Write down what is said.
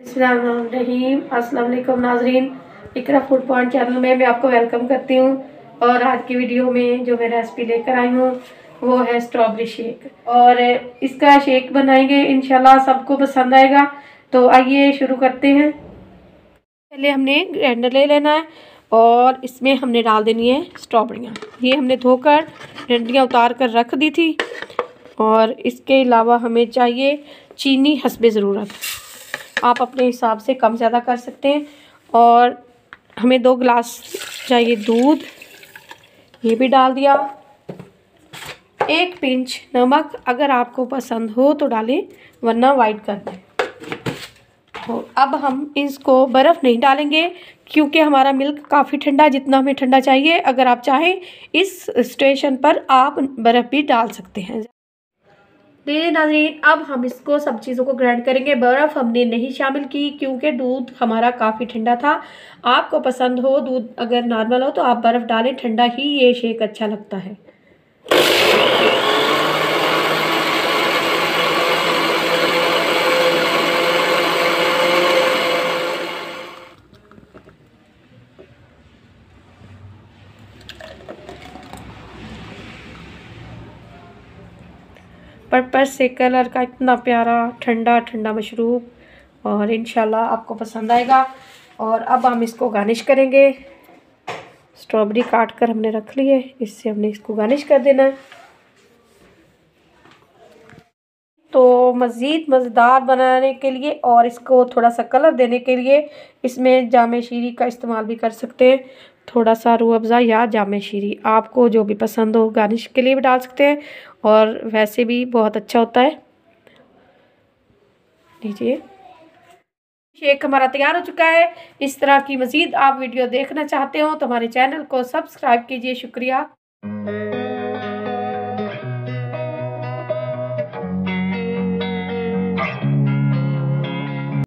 बिस्मिल्लाहिर्रहमानिर्रहीम। अस्सलाम वालेकुम नाज़रीन, इकरा फूड पॉइंट चैनल में मैं आपको वेलकम करती हूँ। और आज की वीडियो में जो मैं रेसिपी लेकर आई हूँ वो है स्ट्रॉबेरी शेक। और इसका शेक बनाएंगे, इंशाल्लाह सबको पसंद आएगा। तो आइए शुरू करते हैं। पहले हमने ग्राइंडर ले लेना है और इसमें हमने डाल देनी है स्ट्रॉबेरियाँ। ये हमने धोकर डंडियाँ उतार कर रख दी थी। और इसके अलावा हमें चाहिए चीनी हस्बे ज़रूरत। आप अपने हिसाब से कम ज़्यादा कर सकते हैं। और हमें 2 गिलास चाहिए दूध, ये भी डाल दिया। 1 पिंच नमक, अगर आपको पसंद हो तो डालें वरना वाइट कर दें। तो अब हम इसको बर्फ़ नहीं डालेंगे क्योंकि हमारा मिल्क काफ़ी ठंडा, जितना हमें ठंडा चाहिए। अगर आप चाहें इस स्टेशन पर आप बर्फ़ भी डाल सकते हैं। देखिए नाज़रीन, अब हम इसको सब चीज़ों को ग्राइंड करेंगे। बर्फ़ हमने नहीं शामिल की क्योंकि दूध हमारा काफ़ी ठंडा था। आपको पसंद हो दूध अगर नॉर्मल हो तो आप बर्फ़ डालें, ठंडा ही ये शेक अच्छा लगता है। पर्पल से कलर का इतना प्यारा ठंडा ठंडा मशरूब, और इंशाल्लाह आपको पसंद आएगा। और अब हम इसको गार्निश करेंगे। स्ट्रॉबेरी काट कर हमने रख ली है, इससे हमने इसको गार्निश कर देना है। तो मज़ीद मज़ेदार बनाने के लिए और इसको थोड़ा सा कलर देने के लिए इसमें जामे शीरी का इस्तेमाल भी कर सकते हैं। थोड़ा सा रूह अफ़ज़ा या जामे शीरी, आपको जो भी पसंद हो, गार्निश के लिए भी डाल सकते हैं और वैसे भी बहुत अच्छा होता है। लीजिए, शेक हमारा तैयार हो चुका है। इस तरह की मज़ीद आप वीडियो देखना चाहते हो तो हमारे चैनल को सब्सक्राइब कीजिए। शुक्रिया।